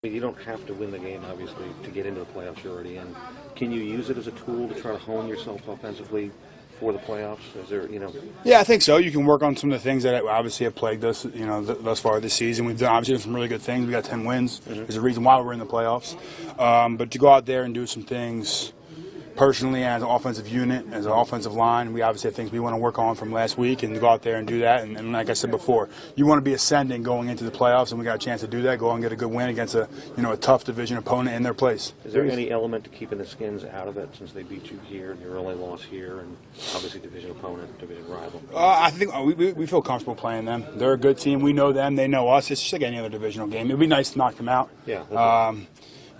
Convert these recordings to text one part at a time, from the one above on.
You don't have to win the game, obviously, to get into the playoffs you're already in. Can you use it as a tool to try to hone yourself offensively for the playoffs? Is there, Yeah, I think so. You can work on some of the things that obviously have plagued us, thus far this season. We've done some really good things. We got 10 wins. There's a reason why we're in the playoffs. But to go out there and do some things personally as an offensive unit, as an offensive line, we obviously have things we want to work on from last week, and to go out there and do that. And like I said before, you want to be ascending going into the playoffs, and we got a chance to do that. Go and get a good win against a tough division opponent in their place. Is there any element to keeping the Skins out of it since they beat you here and your only loss here, and obviously division opponent, division rival? I think we feel comfortable playing them. They're a good team. We know them. They know us. It's just like any other divisional game. It'd be nice to knock them out. Yeah.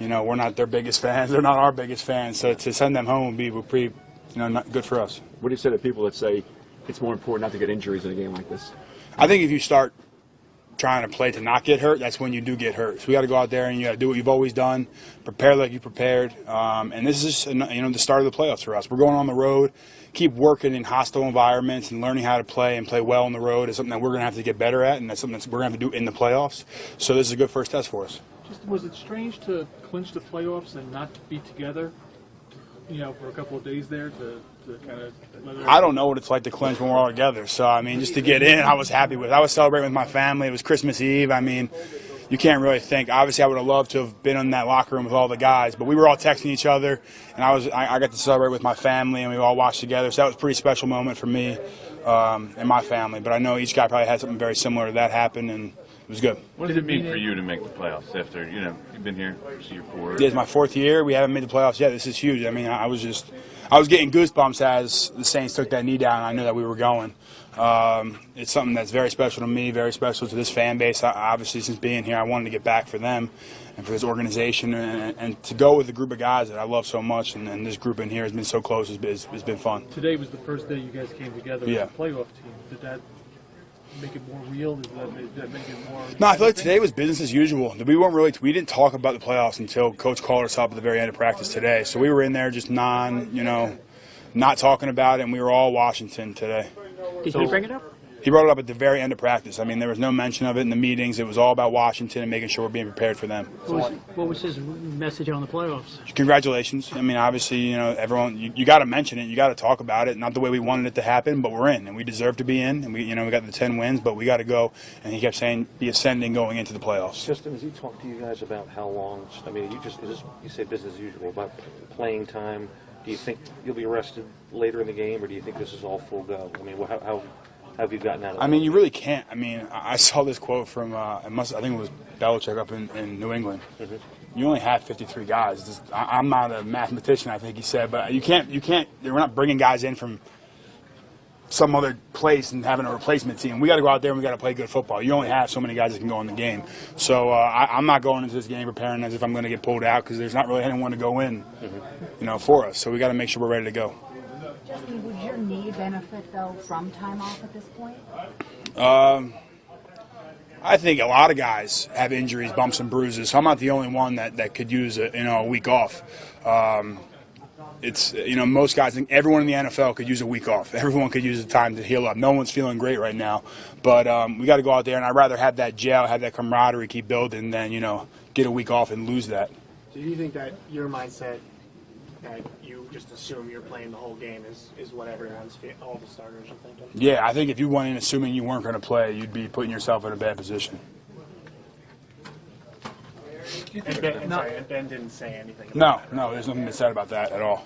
We're not their biggest fans. They're not our biggest fans. So to send them home would be pretty, not good for us. What do you say to people that say it's more important not to get injuries in a game like this? I think if you start trying to play to not get hurt, that's when you do get hurt. So we got to go out there and you got to do what you've always done, prepare like you prepared. And this is just, the start of the playoffs for us. We're going on the road, keep working in hostile environments and learning how to play and play well on the road is something that we're going to have to get better at, and that's something that we're going to have to do in the playoffs. So this is a good first test for us. Was it strange to clinch the playoffs and not be together, for a couple of days there to kind of? I don't know what it's like to clinch when we're all together. So, just to get in, I was happy with it. I was celebrating with my family. It was Christmas Eve. You can't really think. Obviously, I would have loved to have been in that locker room with all the guys, but we were all texting each other, and I got to celebrate with my family, and we all watched together. So that was a pretty special moment for me and my family. But I know each guy probably had something very similar to that happen, and it was good. What does it mean for you to make the playoffs after, you've been here, this is your fourth? Yeah, it's my fourth year. We haven't made the playoffs yet. This is huge. I was getting goosebumps as the Saints took that knee down, and I knew that we were going. It's something that's very special to me, very special to this fan base. Obviously, since being here, I wanted to get back for them and for this organization, and to go with a group of guys that I love so much, and this group in here has been so close. It's been fun. Today was the first day you guys came together as a playoff team. Did that make it more real? Does that make it more? No, I feel like today was business as usual. We didn't talk about the playoffs until Coach called us up at the very end of practice today. So we were in there just not talking about it, and we were all Washington today. Did he bring it up? He brought it up at the very end of practice. There was no mention of it in the meetings. It was all about Washington and making sure we're being prepared for them. What was his message on the playoffs? Congratulations. Obviously, everyone, you got to mention it. You got to talk about it. Not the way we wanted it to happen, but we're in, and we deserve to be in. And we got the 10 wins, but we got to go. And he kept saying, be ascending going into the playoffs. Justin, has he talked to you guys about how long? You say business as usual about playing time. Do you think you'll be rested later in the game, or do you think this is all full go? How have you gotten out of it? You really can't. I saw this quote from, I think it was Belichick up in New England. Mm-hmm. You only have 53 guys. I'm not a mathematician, I think he said, but you can't, we're not bringing guys in from some other place and having a replacement team. We got to go out there and we got to play good football. You only have so many guys that can go in the game. So I'm not going into this game preparing as if I'm going to get pulled out, because there's not really anyone to go in, for us. So we got to make sure we're ready to go. Justin, would your knee benefit, though, from time off at this point? I think a lot of guys have injuries, bumps and bruises. So I'm not the only one that could use a week off. It's most guys, think everyone in the NFL could use a week off. Everyone could use the time to heal up. No one's feeling great right now, but we got to go out there, and I'd rather have that gel, have that camaraderie, keep building, than get a week off and lose that. So do you think that your mindset that you just assume you're playing the whole game is what all the starters are thinking? Yeah, I think if you went in assuming you weren't going to play, you'd be putting yourself in a bad position. And Ben didn't say anything. No, there's nothing to be said about that at all.